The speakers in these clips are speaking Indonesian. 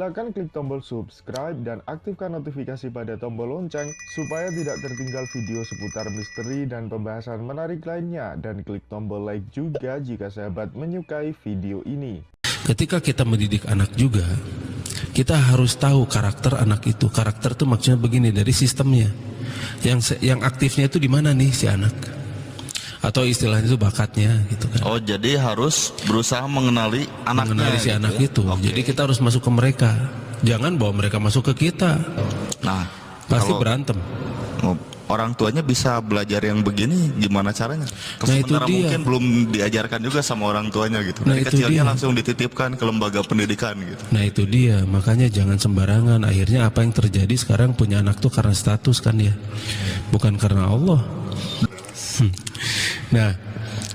Silakan klik tombol subscribe dan aktifkan notifikasi pada tombol lonceng supaya tidak tertinggal video seputar misteri dan pembahasan menarik lainnya, dan klik tombol like juga jika sahabat menyukai video ini. Ketika kita mendidik anak juga, kita harus tahu karakter anak itu. Karakter itu maksudnya begini, dari sistemnya. Yang aktifnya itu di mana nih si anak? Atau istilahnya itu bakatnya gitu kan. Oh, jadi harus berusaha mengenali anaknya. Mengenali si gitu anak ya? itu. Okay. Jadi kita harus masuk ke mereka. Jangan bawa mereka masuk ke kita. Nah, Pasti kalau berantem. orang tuanya bisa belajar yang begini, gimana caranya? Nah, itu Sementara dia. mungkin belum diajarkan juga sama orang tuanya gitu. Nah, Dari itu kecilnya dia. langsung dititipkan ke lembaga pendidikan gitu. Nah itu dia, makanya jangan sembarangan. Akhirnya apa yang terjadi sekarang, punya anak tuh karena status kan ya, bukan karena Allah. Nah,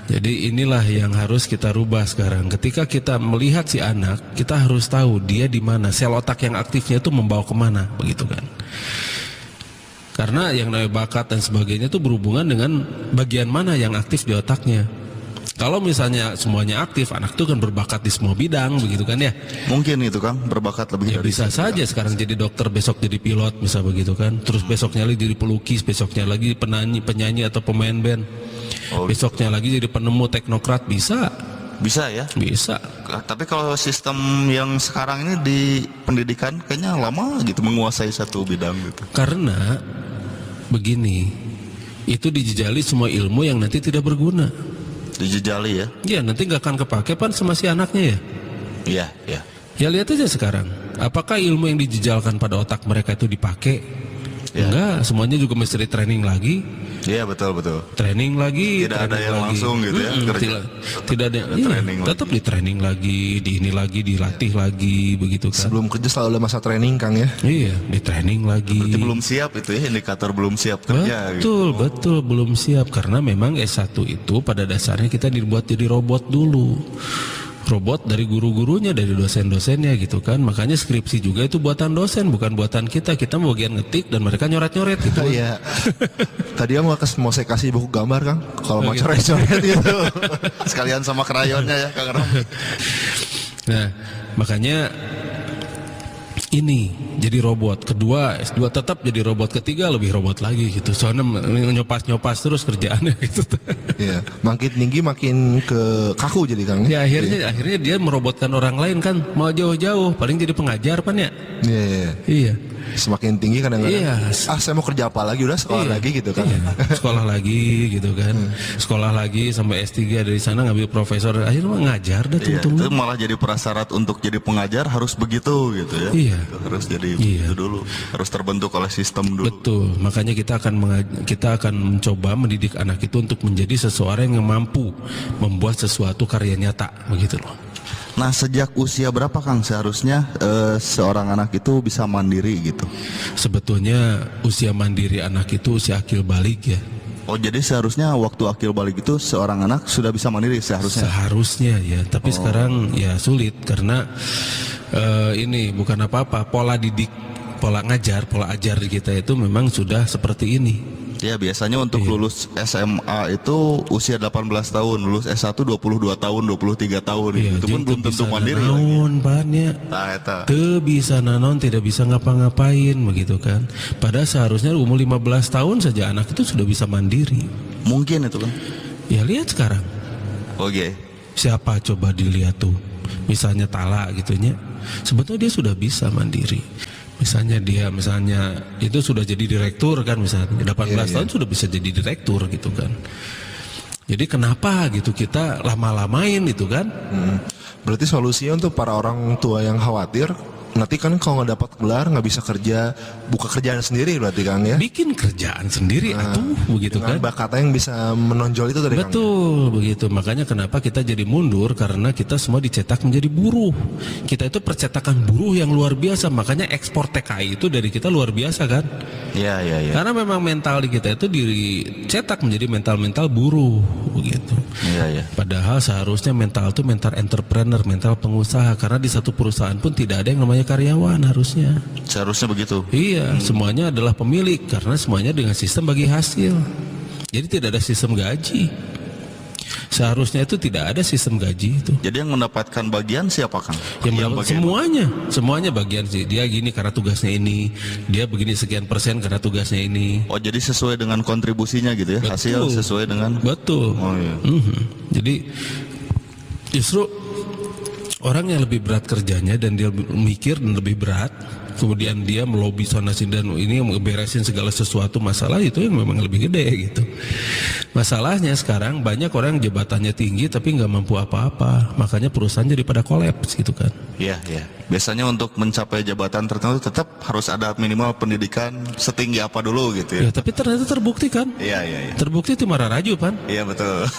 jadi inilah yang harus kita rubah sekarang. Ketika kita melihat si anak, kita harus tahu dia di mana, sel otak yang aktifnya itu membawa kemana, begitu kan? Karena yang namanya bakat dan sebagainya itu berhubungan dengan bagian mana yang aktif di otaknya. Kalau misalnya semuanya aktif, anak itu kan berbakat di semua bidang, begitu kan ya? Mungkin itu kan berbakat lebih Ya dari bisa itu. saja sekarang jadi dokter, besok jadi pilot, bisa begitu kan? Terus besoknya lagi jadi pelukis, besoknya lagi penyanyi atau pemain band. Oh, Besoknya lagi jadi penemu teknokrat, bisa. bisa ya. Bisa. Tapi kalau sistem yang sekarang ini di pendidikan kayaknya lama gitu menguasai satu bidang gitu. Karena begini, itu dijejali semua ilmu yang nanti tidak berguna. Dijejali ya. Ya nanti nggak akan kepake pan sama si anaknya ya. Iya, iya. Ya lihat aja sekarang, apakah ilmu yang dijejalkan pada otak mereka itu dipakai? Ya. Enggak, semuanya juga mesti training lagi. Iya, betul betul. Training lagi, Tidak ada training yang lagi. langsung gitu ya, kerja. Tidak ada, Ada iya, training tetap lagi. di training lagi, di ini lagi, dilatih lagi, begitu kan? Sebelum kerja selalu ada masa training, Kang ya. Iya, di training lagi. Berarti belum siap itu ya, indikator belum siap kerja gitu. Betul, belum siap, karena memang S1 itu pada dasarnya kita dibuat jadi robot dulu. Robot dari guru-gurunya, dari dosen-dosennya gitu kan. Makanya skripsi juga itu buatan dosen, bukan buatan kita. Kita mau bagian ngetik dan mereka nyoret-nyoret gitu. Iya. Tadi mau saya kasih buku gambar, Kang. Kalau mau gitu. coret-coret gitu. Sekalian sama krayonnya ya, Kang Ram. Nah, makanya ini jadi robot. Kedua, S2 tetap jadi robot. Ketiga lebih robot lagi gitu. Soalnya nyopas-nyopas terus kerjaannya gitu. Iya. Makin tinggi makin ke kaku jadi, Kang. Ya akhirnya dia merobotkan orang lain kan. Mau jauh-jauh, paling jadi pengajar pan ya. Iya, iya. Iya. Semakin tinggi kadang-kadang. Iya. Saya mau kerja apa lagi, udah sekolah Iya. lagi gitu kan. Iya. Sekolah lagi gitu kan. Sekolah lagi sampai S3, dari sana ngambil profesor. Akhirnya mah ngajar dah Iya, tunggu-tunggu. itu malah jadi prasyarat untuk jadi pengajar harus begitu gitu ya. Iya. Harus jadi Iya. begitu dulu. Harus terbentuk oleh sistem dulu. Betul, makanya kita akan mencoba mendidik anak itu untuk menjadi seseorang yang mampu membuat sesuatu karya nyata, begitu loh. Nah, sejak usia berapa Kang seharusnya seorang anak itu bisa mandiri gitu? Sebetulnya usia mandiri anak itu usia akil balik ya. Oh, jadi seharusnya waktu akil balik itu seorang anak sudah bisa mandiri seharusnya. Seharusnya ya, tapi sekarang ya sulit karena ini bukan apa-apa, pola didik, pola ngajar, pola ajar kita itu memang sudah seperti ini. Ya, biasanya untuk lulus SMA itu usia 18 tahun, lulus S1 22 tahun, 23 tahun Iya, itu pun belum tentu mandiri lagi. naon banyak. Nah, eta. Teu bisa nanon, tidak bisa ngapa-ngapain begitu kan. Padahal seharusnya umur 15 tahun saja anak itu sudah bisa mandiri. Mungkin itu kan. Ya lihat sekarang, Oke. siapa coba dilihat tuh, misalnya Tala gitunya, sebetulnya dia sudah bisa mandiri. Misalnya itu sudah jadi direktur kan, misalnya 18 tahun sudah bisa jadi direktur gitu kan. Jadi kenapa gitu kita lama-lamain itu kan? Berarti solusinya untuk para orang tua yang khawatir, nanti kan kalau nggak dapat gelar nggak bisa kerja, buka kerjaan sendiri berarti, Kang ya. Bikin kerjaan sendiri atuh begitu Dengan kan? bakatnya yang bisa menonjol itu tadi, Kang. Betul begitu, makanya kenapa kita jadi mundur, karena kita semua dicetak menjadi buruh. Kita itu percetakan buruh yang luar biasa, makanya ekspor TKI itu dari kita luar biasa kan. Iya, iya, iya. Karena memang mental di kita itu dicetak menjadi mental-mental buruh begitu. Iya, iya. Padahal seharusnya mental itu mental entrepreneur, mental pengusaha, karena di satu perusahaan pun tidak ada yang namanya karyawan harusnya. Seharusnya begitu. Iya, semuanya adalah pemilik karena semuanya dengan sistem bagi hasil. Jadi tidak ada sistem gaji. Seharusnya itu tidak ada sistem gaji itu. Jadi yang mendapatkan bagian siapa Kang? Yang mendapat bagian semuanya bagian sih. Dia gini karena tugasnya ini, dia begini sekian persen karena tugasnya ini. Oh, jadi sesuai dengan kontribusinya gitu ya? Hasil sesuai dengan. Betul. Oh iya. Jadi justru orang yang lebih berat kerjanya dan dia mikir dan lebih berat, kemudian dia melobi sana sini dan ini beresin segala sesuatu masalah, itu yang memang lebih gede gitu. Masalahnya sekarang banyak orang yang jabatannya tinggi tapi nggak mampu apa-apa, makanya perusahaan jadi pada kolaps gitu kan. Iya, iya. Biasanya untuk mencapai jabatan tertentu tetap harus ada minimal pendidikan setinggi apa dulu gitu ya. Ya tapi ternyata terbukti kan. Iya, iya, iya. Terbukti itu marah raju kan. Iya, betul.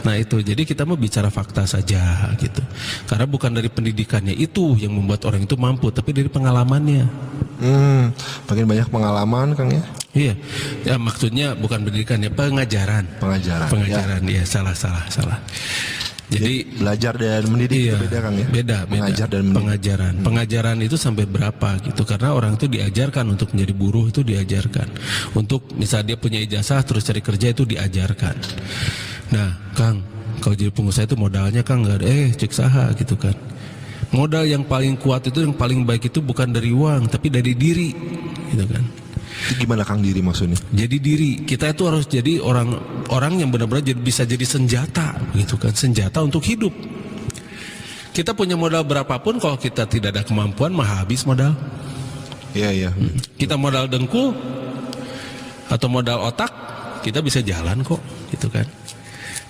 Nah itu, jadi kita mau bicara fakta saja gitu. Karena bukan dari pendidikannya itu yang membuat orang itu mampu, tapi dari pengalamannya. Makin banyak pengalaman Kang ya. Iya, ya maksudnya bukan pendidikannya, pengajaran. Pengajaran. Ya salah. Jadi belajar dan mendidik iya, itu beda Kang ya. Beda. Mengajar dan mendidik. Pengajaran itu sampai berapa gitu? Karena orang itu diajarkan untuk menjadi buruh, itu diajarkan. Untuk misalnya dia punya ijazah terus cari kerja itu diajarkan. Nah, Kang, kalau jadi pengusaha itu modalnya Kang nggak ada, cek saha gitu kan. Modal yang paling kuat itu, yang paling baik itu bukan dari uang, tapi dari diri, gitu kan. Itu gimana Kang diri maksudnya? Jadi diri kita itu harus jadi orang yang benar-benar bisa jadi senjata, gitu kan, senjata untuk hidup. Kita punya modal berapapun, kalau kita tidak ada kemampuan, mah habis modal. Iya. Kita modal dengkul atau modal otak, kita bisa jalan kok, gitu kan.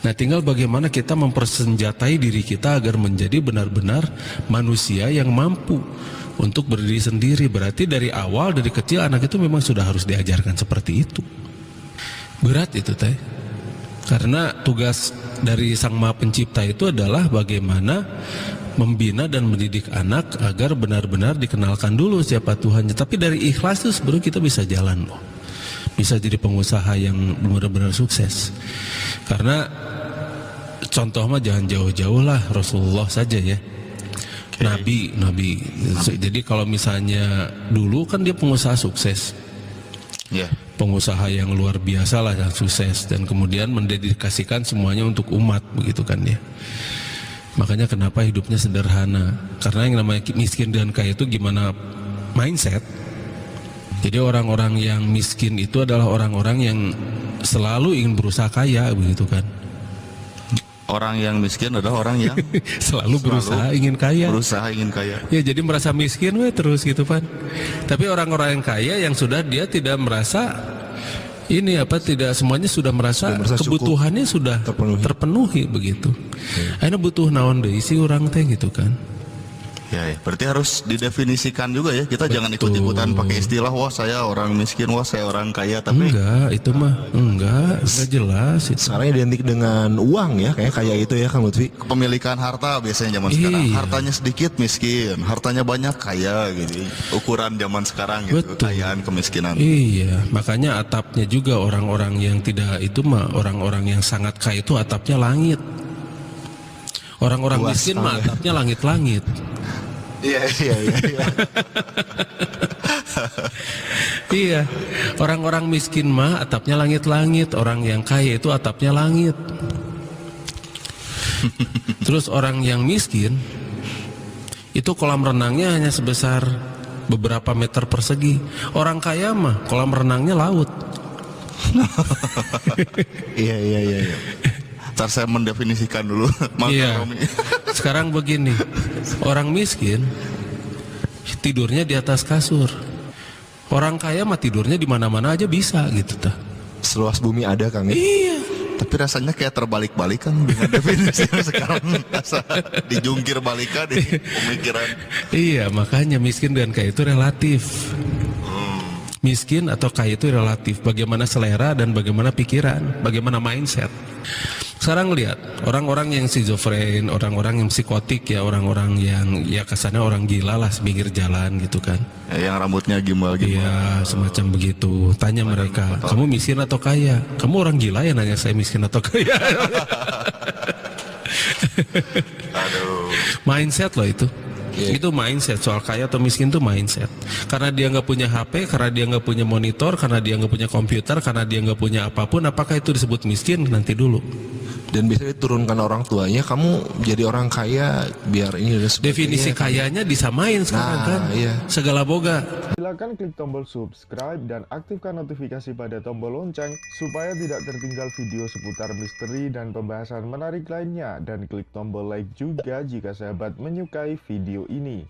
Nah tinggal bagaimana kita mempersenjatai diri kita agar menjadi benar-benar manusia yang mampu untuk berdiri sendiri. Berarti dari awal, dari kecil anak itu memang sudah harus diajarkan seperti itu. Berat itu teh. Karena tugas dari Sang Maha Pencipta itu adalah bagaimana membina dan mendidik anak agar benar-benar dikenalkan dulu siapa Tuhannya. Tapi dari ikhlas itu sebenarnya kita bisa jalan loh. Bisa jadi pengusaha yang benar-benar sukses. Karena contoh mah jangan jauh-jauh lah, Rasulullah saja ya. Nabi. Jadi kalau misalnya dulu kan dia pengusaha sukses. Iya. Pengusaha yang luar biasa lah, yang sukses, dan kemudian mendedikasikan semuanya untuk umat, begitu kan ya. Makanya kenapa hidupnya sederhana? Karena yang namanya miskin dan kaya itu gimana mindset. Jadi orang-orang yang miskin itu adalah orang-orang yang selalu ingin berusaha kaya, begitu kan. Orang yang miskin adalah orang yang selalu berusaha ingin kaya. Berusaha ingin kaya. Ya jadi merasa miskin terus gitu kan. Tapi orang-orang yang kaya yang sudah dia tidak merasa ini tidak semuanya sudah merasa kebutuhannya sudah terpenuhi begitu. Akhirnya butuh naon deui si urang teh gitu kan. Ya, berarti harus didefinisikan juga ya. Kita jangan ikut-ikutan pakai istilah wah saya orang miskin, wah saya orang kaya, tapi enggak jelas itu. Sekarang identik dengan uang ya, kayak kaya itu ya Kang Lutfi. Kepemilikan harta biasanya zaman sekarang. Hartanya sedikit miskin, hartanya banyak kaya gitu. Ukuran zaman sekarang gitu, kekayaan kemiskinan. Iya, makanya atapnya juga orang-orang yang tidak itu orang-orang yang sangat kaya itu atapnya langit. Orang-orang miskin atapnya langit-langit. Iya. Iya, orang-orang miskin atapnya langit-langit, orang yang kaya itu atapnya langit. Terus orang yang miskin itu kolam renangnya hanya sebesar beberapa meter persegi. Orang kaya kolam renangnya laut. Iya. Ntar saya mendefinisikan dulu. Iya. Sekarang begini, orang miskin tidurnya di atas kasur. Orang kaya tidurnya di mana-mana aja bisa gitu ta. Seluas bumi ada Kang ya. Iya. Tapi rasanya kayak terbalik-balik kan dengan definisinya sekarang. Dijungkir balikan di pemikiran. Iya, makanya miskin dan kaya itu relatif. Miskin atau kaya itu relatif. Bagaimana selera dan bagaimana pikiran, bagaimana mindset. Sekarang lihat orang-orang yang schizofren, orang-orang yang psikotik ya, orang-orang yang ya kesannya orang gila lah sepinggir jalan gitu kan. Yang rambutnya gimbal. Iya, semacam begitu. Tanya mereka, kamu miskin atau kaya? Kamu orang gila ya nanya saya miskin atau kaya? Aduh. Mindset loh itu. Itu mindset, soal kaya atau miskin itu mindset. Karena dia nggak punya HP, karena dia nggak punya monitor, karena dia nggak punya komputer, karena dia nggak punya apapun, apakah itu disebut miskin? Nanti dulu. Dan bisa diturunkan orang tuanya, kamu jadi orang kaya biar ini dan sebagainya. Definisi kayanya disamain sekarang kan. Iya. Segala boga. Silakan klik tombol subscribe dan aktifkan notifikasi pada tombol lonceng supaya tidak tertinggal video seputar misteri dan pembahasan menarik lainnya, dan klik tombol like juga jika sahabat menyukai video ini.